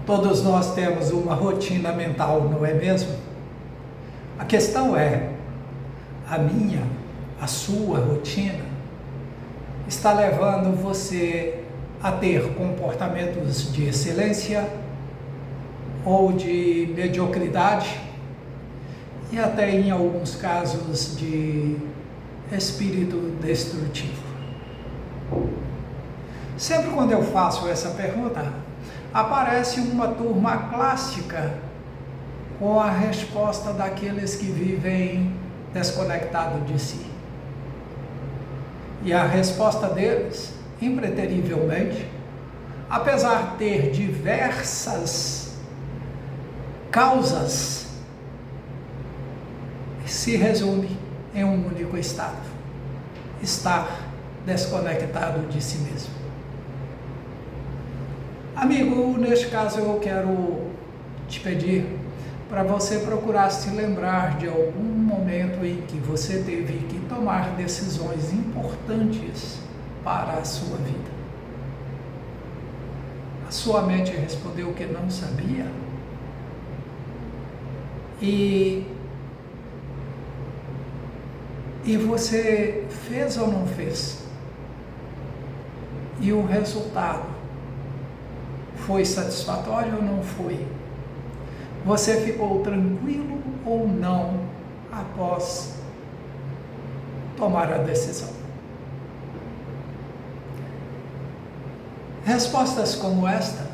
Todos nós temos uma rotina mental, não é mesmo? A questão é, a minha, a sua rotina, está levando você a ter comportamentos de excelência ou de mediocridade e até em alguns casos de espírito destrutivo. Sempre quando eu faço essa pergunta, aparece uma turma clássica com a resposta daqueles que vivem desconectados de si. E a resposta deles, impreterivelmente, apesar de ter diversas causas, se resume em um único estado: estar desconectado de si mesmo. Amigo, neste caso eu quero te pedir para você procurar se lembrar de algum momento em que você teve que tomar decisões importantes para a sua vida. A sua mente respondeu que não sabia. E você fez ou não fez? E o resultado foi satisfatório ou não foi? Você ficou tranquilo ou não após tomar a decisão? Respostas como esta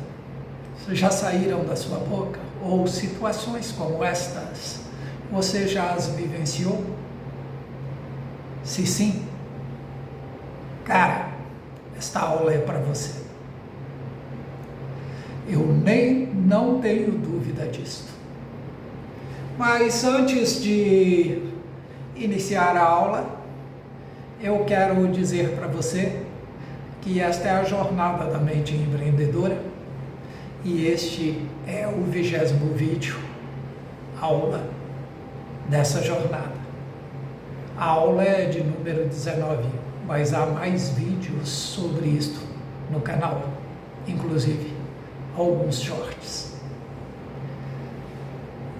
já saíram da sua boca? Ou situações como estas, você já as vivenciou? Se sim, cara, esta aula é para você. Eu não tenho dúvida disso. Mas antes de iniciar a aula, eu quero dizer para você que esta é a jornada da mente empreendedora e este é o 20º vídeo, aula dessa jornada. A aula é de número 19, mas há mais vídeos sobre isto no canal, inclusive alguns shorts.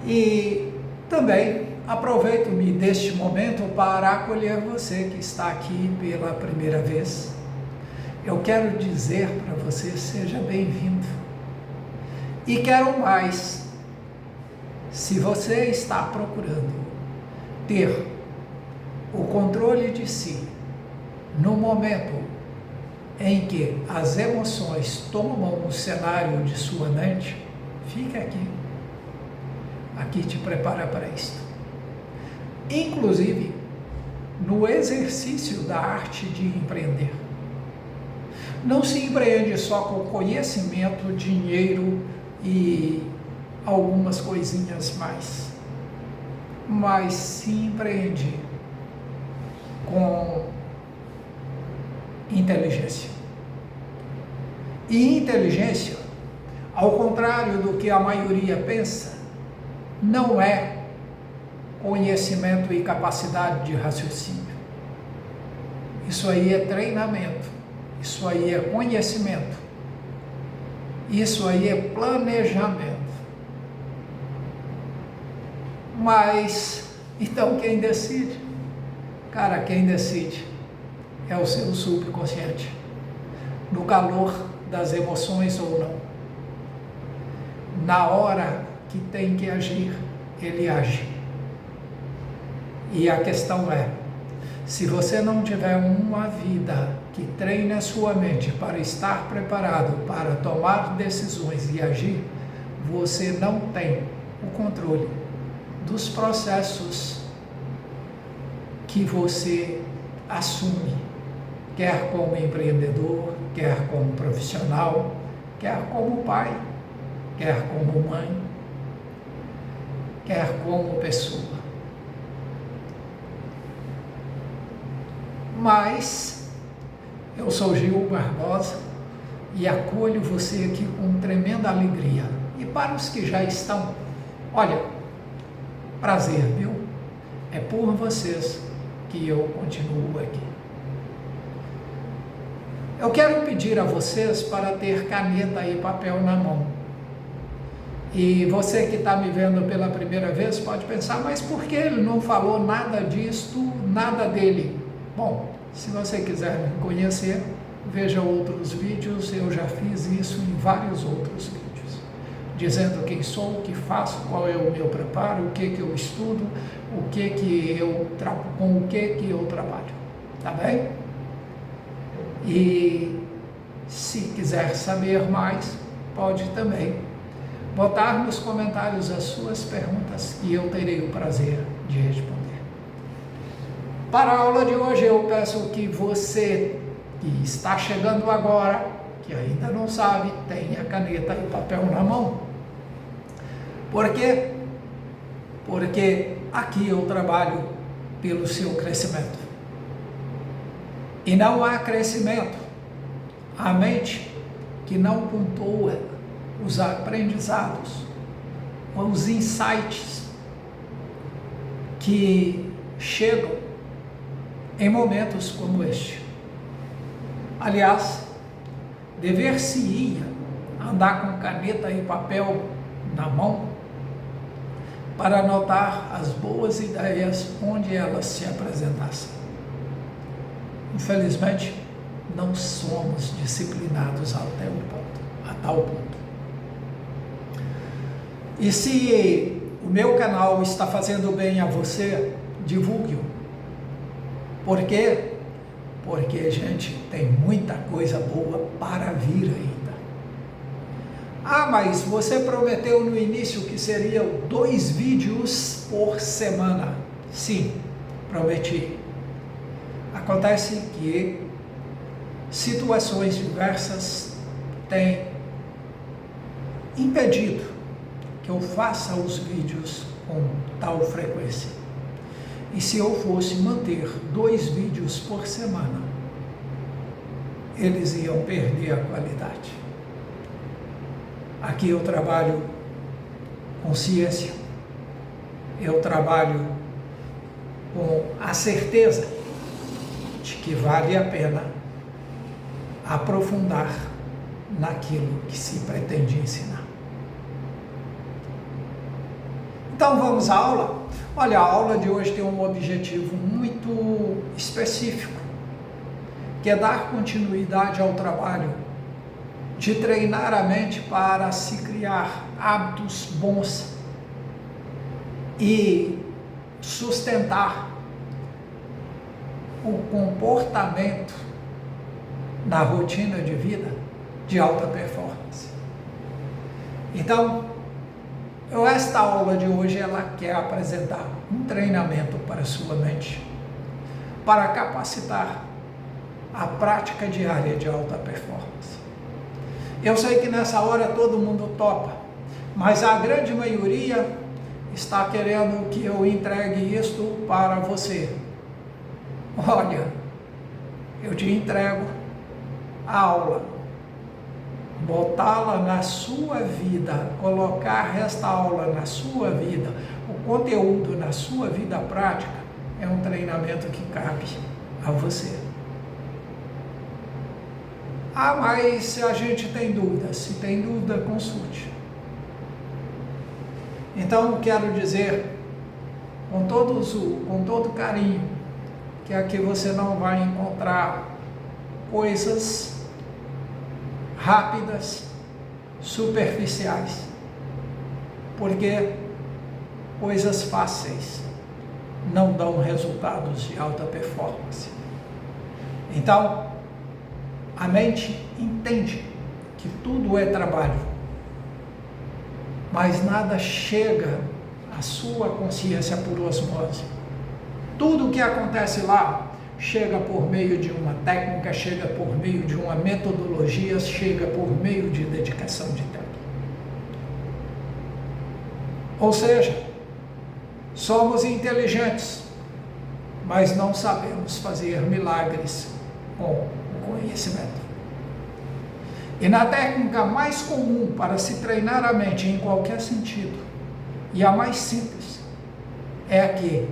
E também aproveito-me deste momento para acolher você que está aqui pela primeira vez. Eu quero dizer para você, seja bem-vindo. E quero mais, se você está procurando ter o controle de si no momento em que as emoções tomam o cenário de sua mente, fique aqui. Aqui te prepara para isto. Inclusive, no exercício da arte de empreender. Não se empreende só com conhecimento, dinheiro e algumas coisinhas mais, mas se empreende com inteligência. E inteligência, ao contrário do que a maioria pensa, não é conhecimento e capacidade de raciocínio. Isso aí é treinamento, isso aí é conhecimento, isso aí é planejamento. Mas, então quem decide? Cara, quem decide é o seu subconsciente, no calor das emoções ou não. Na hora que tem que agir, ele age. E a questão é, se você não tiver uma vida que treine a sua mente para estar preparado para tomar decisões e agir, você não tem o controle dos processos que você assume, quer como empreendedor, quer como profissional, quer como pai, quer como mãe, quer como pessoa. Mas eu sou Gil Barbosa e acolho você aqui com tremenda alegria. E para os que já estão, olha, prazer, viu? É por vocês que eu continuo aqui. Eu quero pedir a vocês para ter caneta e papel na mão. E você que está me vendo pela primeira vez pode pensar, mas por que ele não falou nada disto, nada dele? Bom, se você quiser me conhecer, veja outros vídeos, eu já fiz isso em vários outros vídeos, dizendo quem sou, o que faço, qual é o meu preparo, o que eu estudo, com o que eu trabalho, tá bem? E se quiser saber mais, pode também botar nos comentários as suas perguntas e eu terei o prazer de responder. Para a aula de hoje eu peço que você que está chegando agora, que ainda não sabe, tenha caneta e papel na mão. Por quê? Porque aqui eu trabalho pelo seu crescimento. E não há crescimento. A mente que não pontua os aprendizados, os insights que chegam em momentos como este. Aliás, dever-se-ia andar com caneta e papel na mão para anotar as boas ideias onde elas se apresentassem. Infelizmente, não somos disciplinados a tal ponto. E se o meu canal está fazendo bem a você, divulgue-o. Por quê? Porque, gente, tem muita coisa boa para vir ainda. Ah, mas você prometeu no início que seriam 2 vídeos por semana. Sim, prometi. Acontece que situações diversas têm impedido que eu faça os vídeos com tal frequência. E se eu fosse manter 2 vídeos por semana, eles iam perder a qualidade. Aqui eu trabalho com ciência, eu trabalho com a certeza de que vale a pena aprofundar naquilo que se pretende ensinar. Então vamos à aula? Olha, a aula de hoje tem um objetivo muito específico, que é dar continuidade ao trabalho de treinar a mente para se criar hábitos bons e sustentar o comportamento na rotina de vida de alta performance. Então, esta aula de hoje ela quer apresentar um treinamento para a sua mente, para capacitar a prática diária de alta performance. Eu sei que nessa hora todo mundo topa, mas a grande maioria está querendo que eu entregue isto para você. Olha, eu te entrego a aula, botá-la na sua vida, colocar esta aula na sua vida, o conteúdo na sua vida prática, é um treinamento que cabe a você. Ah, mas se a gente tem dúvida, se tem dúvida, consulte. Então, quero dizer com todo carinho, que aqui você não vai encontrar coisas rápidas, superficiais, porque coisas fáceis não dão resultados de alta performance. Então, a mente entende que tudo é trabalho, mas nada chega à sua consciência por osmose. Tudo o que acontece lá chega por meio de uma técnica, chega por meio de uma metodologia, chega por meio de dedicação de tempo. Ou seja, somos inteligentes, mas não sabemos fazer milagres com o conhecimento. E na técnica mais comum para se treinar a mente em qualquer sentido, e a mais simples, é a que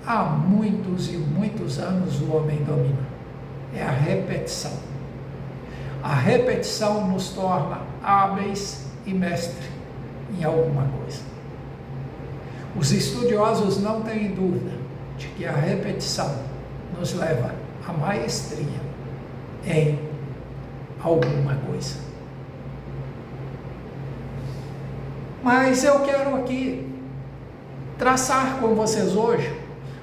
há muitos e muitos anos o homem domina. É a repetição. A repetição nos torna hábeis e mestres em alguma coisa. Os estudiosos não têm dúvida de que a repetição nos leva à maestria em alguma coisa. Mas eu quero aqui traçar com vocês hoje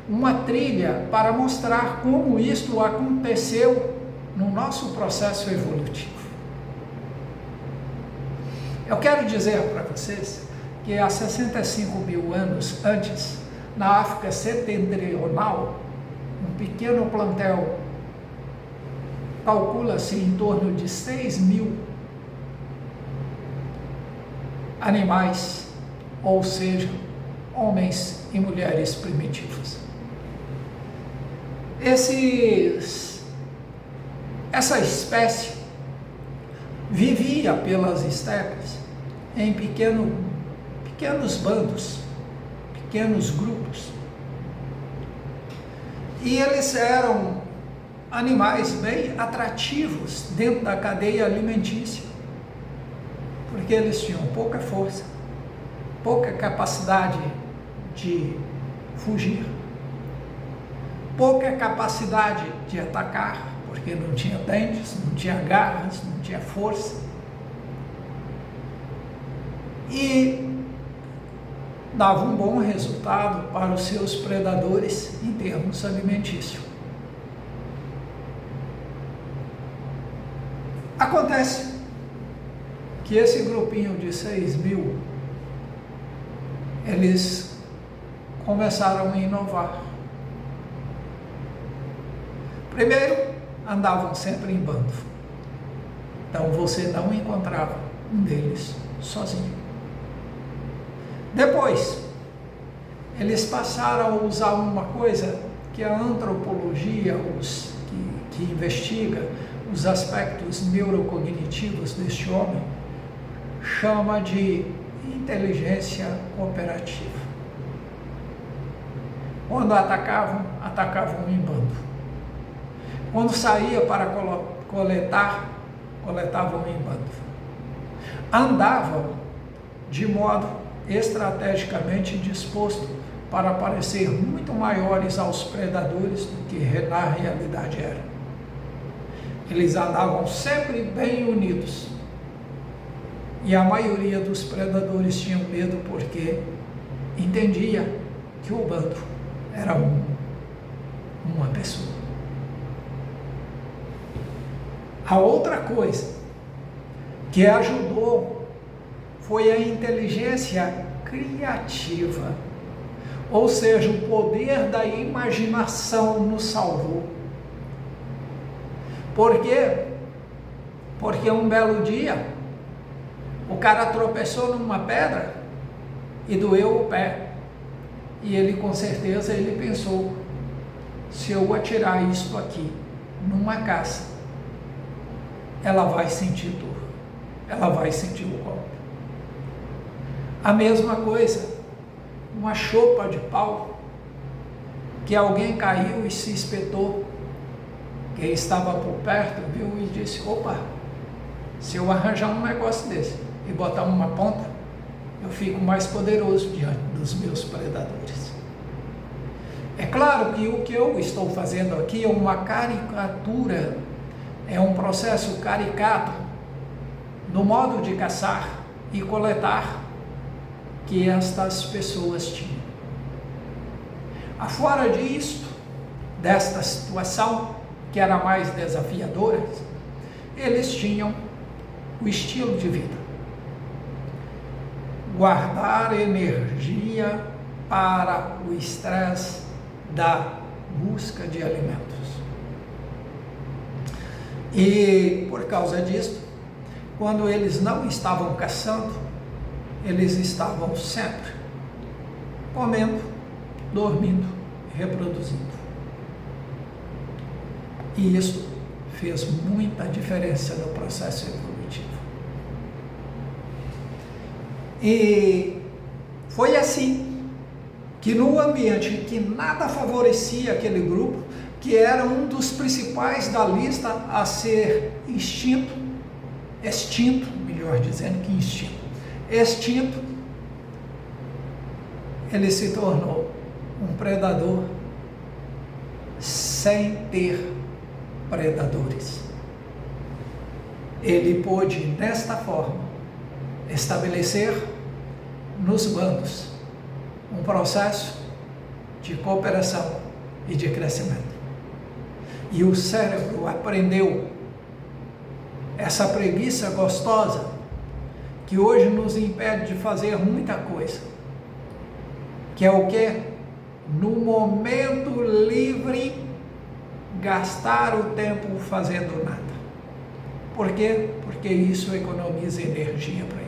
uma trilha para mostrar como isto aconteceu no nosso processo evolutivo. Eu quero dizer para vocês que há 65 mil anos antes, na África setentrional, um pequeno plantel, calcula-se em torno de 6 mil animais, ou seja, homens e mulheres primitivos. Essa espécie vivia pelas estepes em pequenos bandos, pequenos grupos. E eles eram animais bem atrativos dentro da cadeia alimentícia, porque eles tinham pouca força, pouca capacidade de fugir, pouca capacidade de atacar, porque não tinha dentes, não tinha garras, não tinha força. E dava um bom resultado para os seus predadores em termos alimentícios. Acontece que esse grupinho de 6 mil, eles começaram a inovar. Primeiro, andavam sempre em bando. Então você não encontrava um deles sozinho. Depois, eles passaram a usar uma coisa que a antropologia, que investiga os aspectos neurocognitivos deste homem, chama de inteligência cooperativa. Quando atacavam em bando. Quando saía para coletar, coletavam em bando. Andavam de modo estrategicamente disposto para parecer muito maiores aos predadores do que na realidade eram. Eles andavam sempre bem unidos. E a maioria dos predadores tinham medo porque entendia que o bando era uma pessoa. A outra coisa que ajudou foi a inteligência criativa, ou seja, o poder da imaginação nos salvou. Por quê? Porque um belo dia o cara tropeçou numa pedra e doeu o pé. E ele, com certeza, ele pensou: se eu atirar isto aqui numa caça, ela vai sentir dor, ela vai sentir o golpe. A mesma coisa, uma chopa de pau, que alguém caiu e se espetou, quem estava por perto viu e disse: opa, se eu arranjar um negócio desse e botar uma ponta, eu fico mais poderoso diante dos meus predadores. É claro que o que eu estou fazendo aqui é uma caricatura, é um processo caricato do modo de caçar e coletar que estas pessoas tinham. Afora disto, desta situação, que era mais desafiadora, eles tinham o estilo de vida: guardar energia para o estresse da busca de alimentos. E por causa disso, quando eles não estavam caçando, eles estavam sempre comendo, dormindo, reproduzindo. E isso fez muita diferença no processo evolutivo. E foi assim que, no ambiente que nada favorecia aquele grupo, que era um dos principais da lista a ser extinto, melhor dizendo que extinto, ele se tornou um predador sem ter predadores. Ele pôde, desta forma, estabelecer nos bandos um processo de cooperação e de crescimento. E o cérebro aprendeu essa preguiça gostosa que hoje nos impede de fazer muita coisa, que é o quê? No momento livre, gastar o tempo fazendo nada. Por quê? Porque isso economiza energia para ele.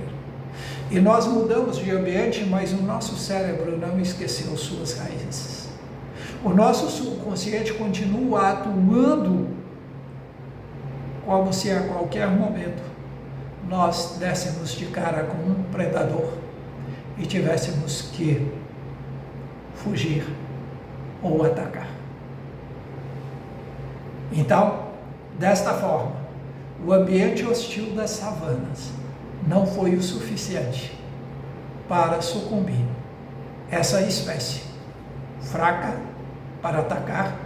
E nós mudamos de ambiente, mas o nosso cérebro não esqueceu suas raízes. O nosso subconsciente continua atuando como se a qualquer momento nós dessemos de cara com um predador e tivéssemos que fugir ou atacar. Então, desta forma, o ambiente hostil das savanas não foi o suficiente para sucumbir essa espécie fraca para atacar,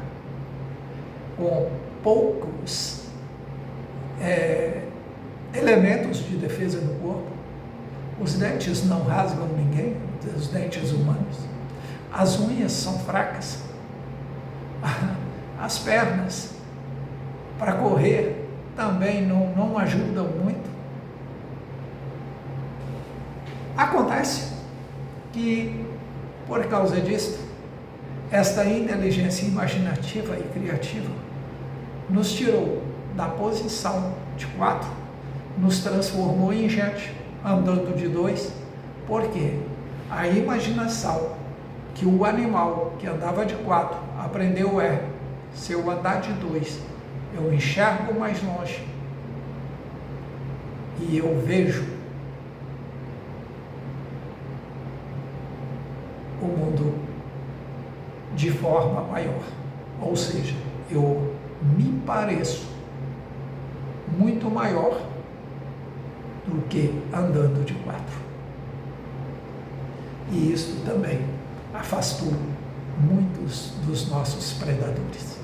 com poucos elementos de defesa do corpo. Os dentes não rasgam ninguém, os dentes humanos. As unhas são fracas. As pernas para correr também não ajudam muito. Acontece que, por causa disso, esta inteligência imaginativa e criativa nos tirou da posição de 4, nos transformou em gente, andando de 2, porque a imaginação que o animal que andava de 4 aprendeu se eu andar de 2, eu enxergo mais longe e eu vejo o mundo de forma maior, ou seja, eu me pareço muito maior do que andando de 4. E isso também afastou muitos dos nossos predadores.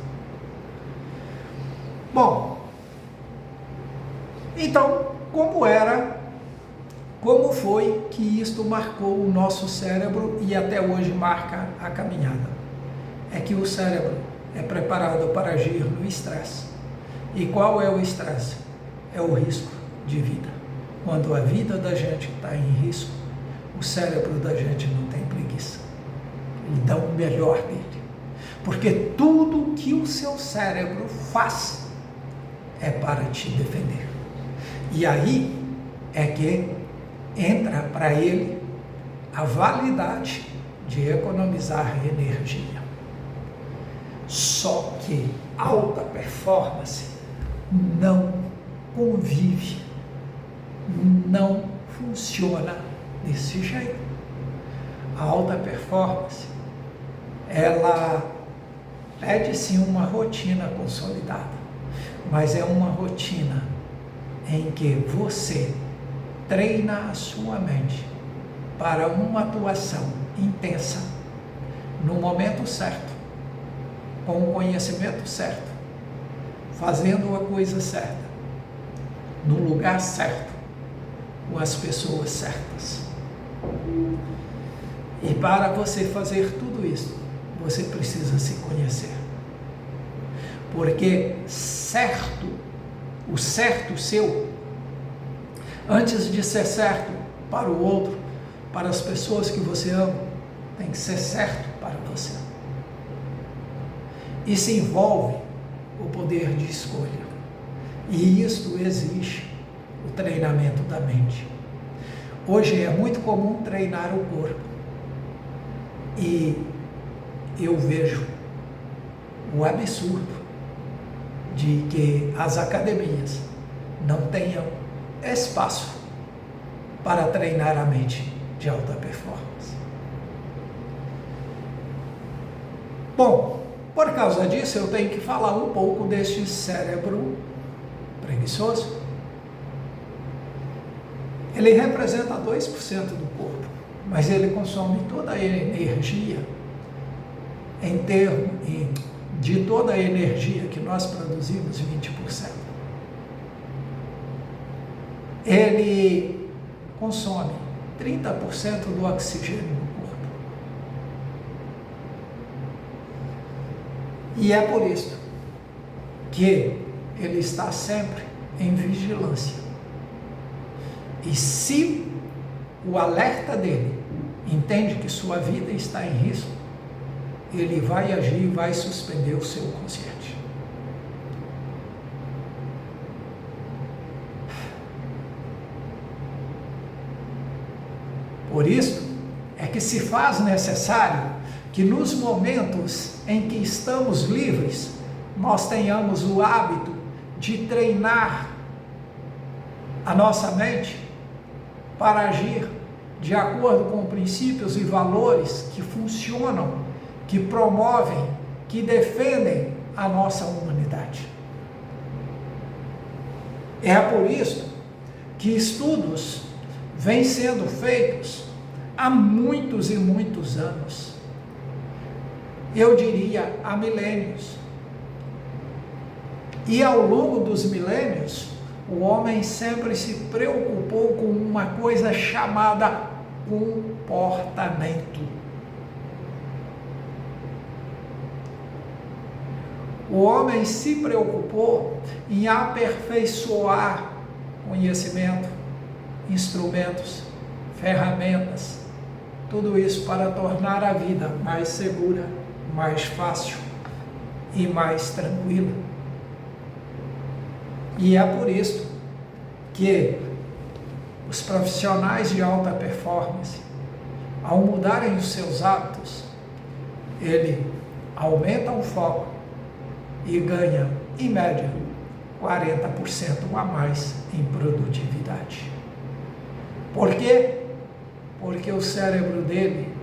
Bom, então, como foi que isto marcou o nosso cérebro e até hoje marca a caminhada? É que o cérebro é preparado para agir no estresse. E qual é o estresse? É o risco de vida. Quando a vida da gente está em risco, o cérebro da gente não tem preguiça. Ele dá o melhor dele. Porque tudo que o seu cérebro faz é para te defender. E aí é que entra para ele a validade de economizar energia. Só que alta performance não convive, não funciona desse jeito. A alta performance, ela pede sim uma rotina consolidada, mas é uma rotina em que você treina a sua mente para uma atuação intensa, no momento certo, com o conhecimento certo, fazendo a coisa certa, no lugar certo, com as pessoas certas. E para você fazer tudo isso, você precisa se conhecer. Porque o certo seu, antes de ser certo para o outro, para as pessoas que você ama, tem que ser certo para você. Isso envolve o poder de escolha. E isto exige o treinamento da mente. Hoje é muito comum treinar o corpo. E eu vejo o absurdo de que as academias não tenham espaço para treinar a mente de alta performance. Bom, por causa disso eu tenho que falar um pouco deste cérebro preguiçoso. Ele representa 2% do corpo, mas ele consome toda a energia de toda a energia que nós produzimos, 20%. Ele consome 30% do oxigênio no corpo. E é por isso que ele está sempre em vigilância. E se o alerta dele entende que sua vida está em risco, ele vai agir e vai suspender o seu consciente. Por isso é que se faz necessário que nos momentos em que estamos livres, nós tenhamos o hábito de treinar a nossa mente para agir de acordo com princípios e valores que funcionam, que promovem, que defendem a nossa humanidade. É por isso que estudos vêm sendo feitos há muitos e muitos anos. Eu diria há milênios. E ao longo dos milênios, o homem sempre se preocupou com uma coisa chamada comportamento. O homem se preocupou em aperfeiçoar conhecimento, instrumentos, ferramentas, tudo isso para tornar a vida mais segura, mais fácil e mais tranquila. E é por isso que os profissionais de alta performance, ao mudarem os seus hábitos, ele aumenta o foco e ganha, em média, 40% a mais em produtividade. Por quê? Porque o cérebro dele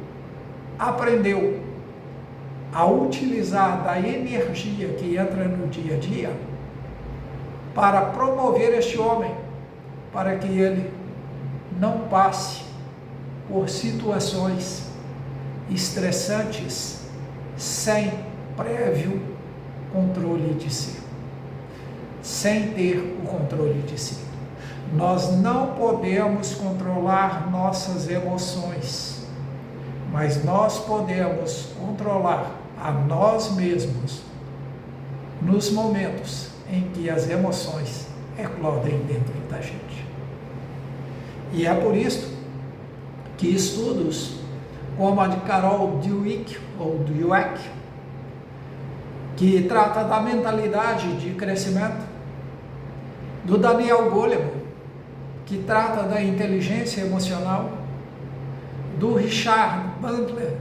aprendeu a utilizar da energia que entra no dia a dia para promover este homem, para que ele não passe por situações estressantes sem prévio controle de si, sem ter o controle de si. Nós não podemos controlar nossas emoções, mas nós podemos controlar a nós mesmos nos momentos em que as emoções eclodem dentro da gente. E é por isso que estudos como a de Carol Dweck, ou Dweck, que trata da mentalidade de crescimento, do Daniel Goleman, que trata da inteligência emocional, do Richard Bandler,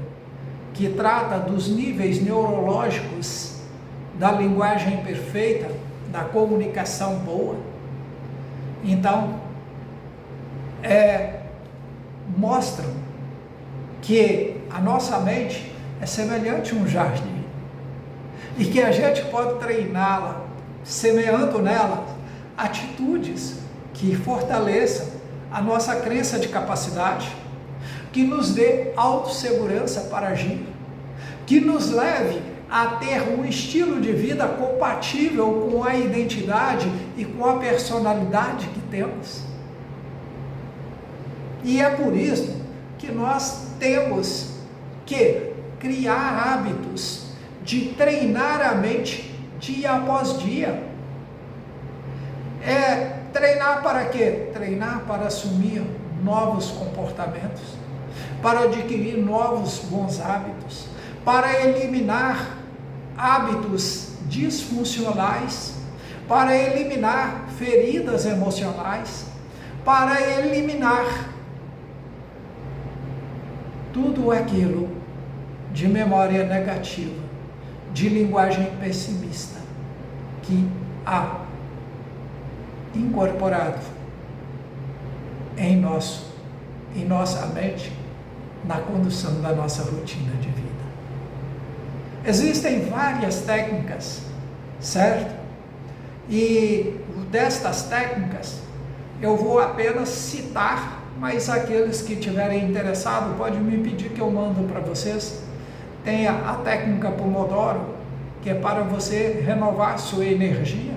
que trata dos níveis neurológicos da linguagem perfeita, da comunicação boa. Então, mostram que a nossa mente é semelhante a um jardim e que a gente pode treiná-la, semeando nela atitudes que fortaleçam a nossa crença de capacidade, que nos dê autossegurança para agir, que nos leve a ter um estilo de vida compatível com a identidade e com a personalidade que temos. E é por isso que nós temos que criar hábitos de treinar a mente dia após dia. Treinar para quê? Treinar para assumir novos comportamentos, para adquirir novos bons hábitos, para eliminar hábitos disfuncionais, para eliminar feridas emocionais, para eliminar tudo aquilo de memória negativa, de linguagem pessimista que há incorporado em nossa mente, na condução da nossa rotina de vida. Existem várias técnicas, certo? E destas técnicas, eu vou apenas citar mas aqueles que estiverem interessados podem me pedir que eu mando para vocês. Tem a técnica Pomodoro, que é para você renovar sua energia.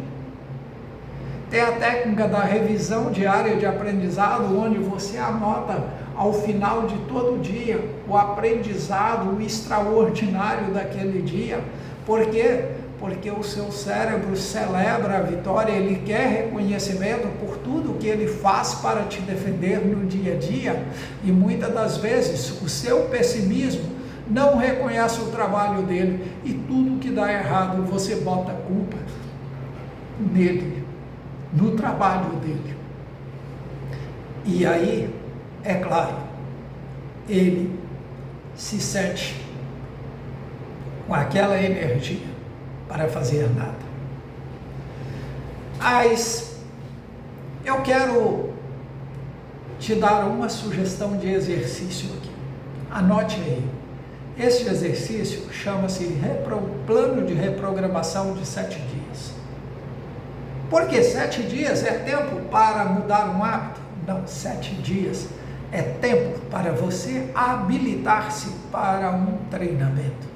Tem a técnica da revisão diária de aprendizado, onde você anota ao final de todo dia o aprendizado, o extraordinário daquele dia. Por quê? Porque o seu cérebro celebra a vitória, ele quer reconhecimento por tudo que ele faz para te defender no dia a dia, e muitas das vezes o seu pessimismo não reconhece o trabalho dele, e tudo que dá errado você bota a culpa nele, no trabalho dele. E aí, é claro, ele se sente com aquela energia para fazer nada. Mas eu quero te dar uma sugestão de exercício aqui. Anote aí. Esse exercício chama-se Plano de Reprogramação de 7 dias. Porque 7 dias é tempo para mudar um hábito? Não, 7 dias é tempo para você habilitar-se para um treinamento.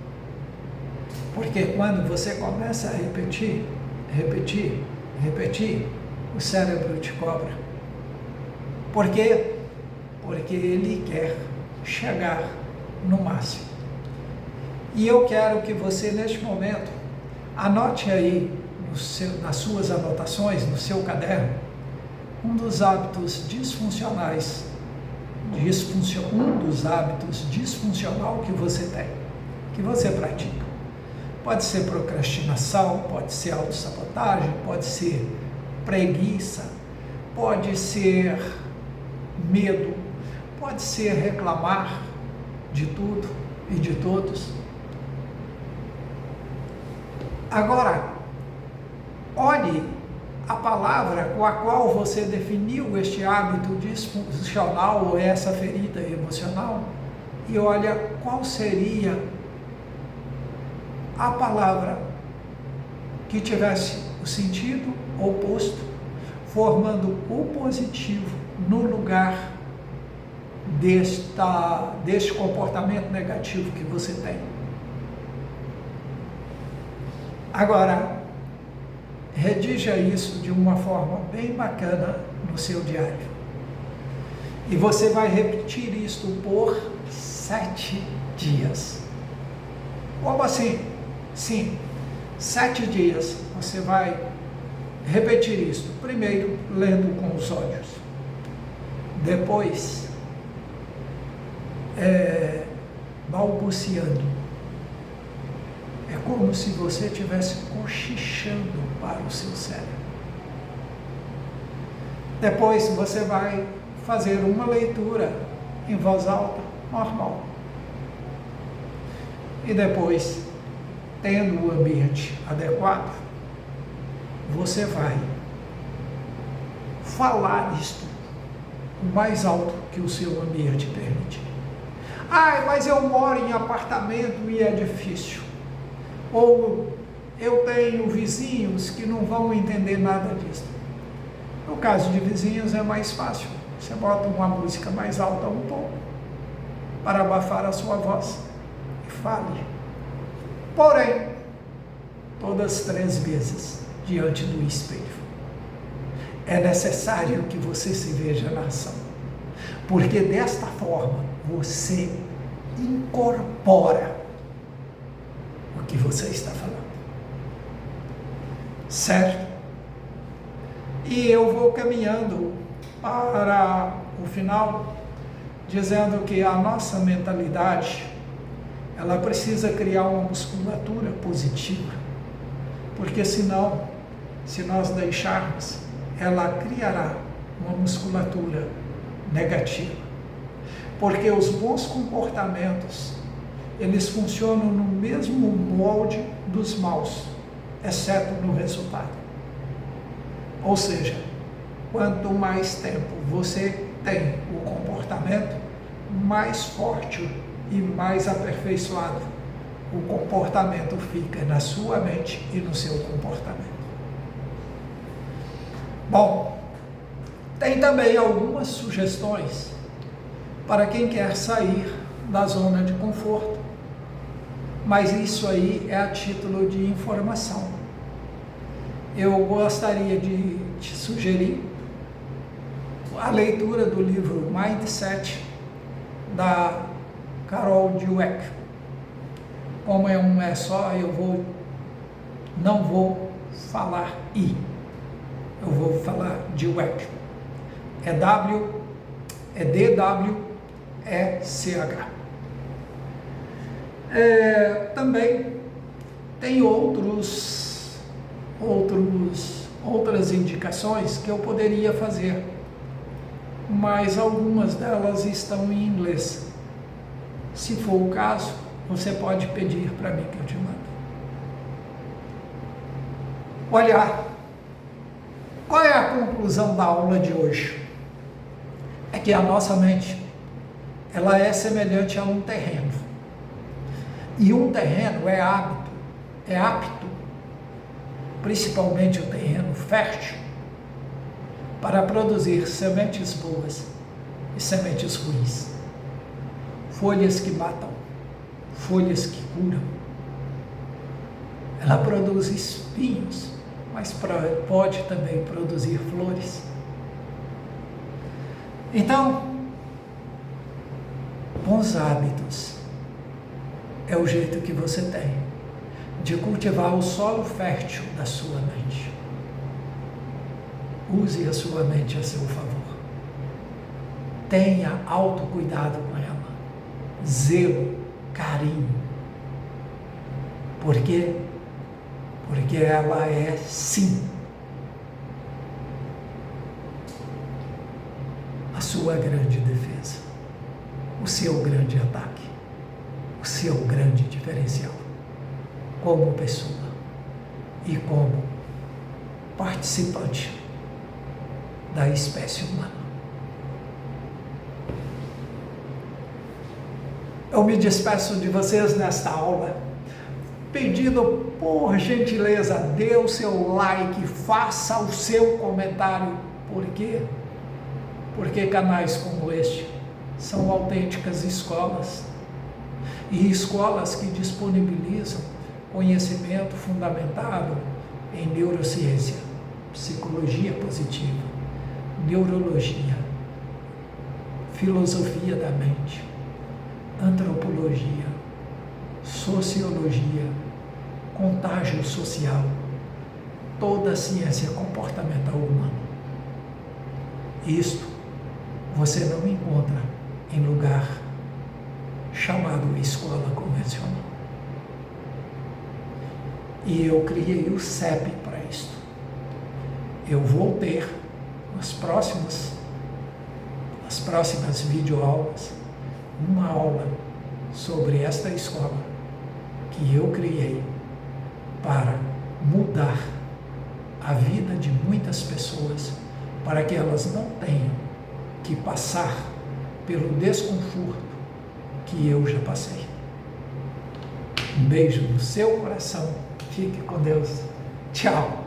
Porque quando você começa a repetir, o cérebro te cobra. Por quê? Porque ele quer chegar no máximo. E eu quero que você, neste momento, anote aí nas suas anotações, no seu caderno, um dos hábitos disfuncionais, um dos hábitos disfuncional que você tem, que você pratica. Pode ser procrastinação, pode ser autossabotagem, pode ser preguiça, pode ser medo, pode ser reclamar de tudo e de todos. Agora, olhe a palavra com a qual você definiu este hábito disfuncional ou essa ferida emocional e olha qual seria a palavra que tivesse o sentido oposto, formando o positivo no lugar deste comportamento negativo que você tem. Agora, redija isso de uma forma bem bacana no seu diário. E você vai repetir isto por 7 dias. Como assim? Sim, 7 dias você vai repetir isto. Primeiro, lendo com os olhos. Depois, balbuciando. É como se você estivesse cochichando para o seu cérebro. Depois você vai fazer uma leitura em voz alta, normal. E depois, tendo o ambiente adequado, você vai falar isto o mais alto que o seu ambiente permite. Mas eu moro em apartamento e é difícil. Ou eu tenho vizinhos que não vão entender nada disso. No caso de vizinhos é mais fácil. Você bota uma música mais alta um pouco para abafar a sua voz e fale. Porém, todas 3 vezes diante do espelho. É necessário que você se veja na ação. Porque desta forma você incorpora o que você está falando. Certo? E eu vou caminhando para o final, dizendo que a nossa mentalidade, ela precisa criar uma musculatura positiva, porque senão, se nós deixarmos, ela criará uma musculatura negativa. Porque os bons comportamentos, eles funcionam no mesmo molde dos maus, exceto no resultado. Ou seja, quanto mais tempo você tem o comportamento, mais forte e mais aperfeiçoado o comportamento fica na sua mente e no seu comportamento. Bom, tem também algumas sugestões para quem quer sair da zona de conforto. Mas isso aí é a título de informação. Eu gostaria de te sugerir a leitura do livro Mindset, da Carol Dweck. Como é um é só, não vou falar I, eu vou falar Dweck. É D-W-E-C-H. Também tem outras indicações que eu poderia fazer, mas algumas delas estão em inglês. Se for o caso, você pode pedir para mim que eu te mando. Olha, qual é a conclusão da aula de hoje? É que a nossa mente, ela é semelhante a um terreno. E um terreno é apto, principalmente o terreno fértil, para produzir sementes boas e sementes ruins. Folhas que matam, folhas que curam. Ela produz espinhos, mas pode também produzir flores. Então, bons hábitos é o jeito que você tem de cultivar o solo fértil da sua mente. Use a sua mente a seu favor. Tenha autocuidado com ela. Zelo, carinho. Por quê? Porque ela é, sim, a sua grande defesa, o seu grande ataque, o seu grande diferencial, como pessoa e como participante da espécie humana. Eu me despeço de vocês nesta aula, pedindo, por gentileza, dê o seu like, faça o seu comentário. Por quê? Porque canais como este são autênticas escolas, e escolas que disponibilizam conhecimento fundamentado em neurociência, psicologia positiva, neurologia, filosofia da mente, antropologia, sociologia, contágio social, toda a ciência comportamental humana. Isto você não encontra em lugar chamado escola convencional. E eu criei o CEP para isto. Eu vou ter nas próximas videoaulas uma aula sobre esta escola que eu criei para mudar a vida de muitas pessoas, para que elas não tenham que passar pelo desconforto que eu já passei. Um beijo no seu coração. Fique com Deus. Tchau.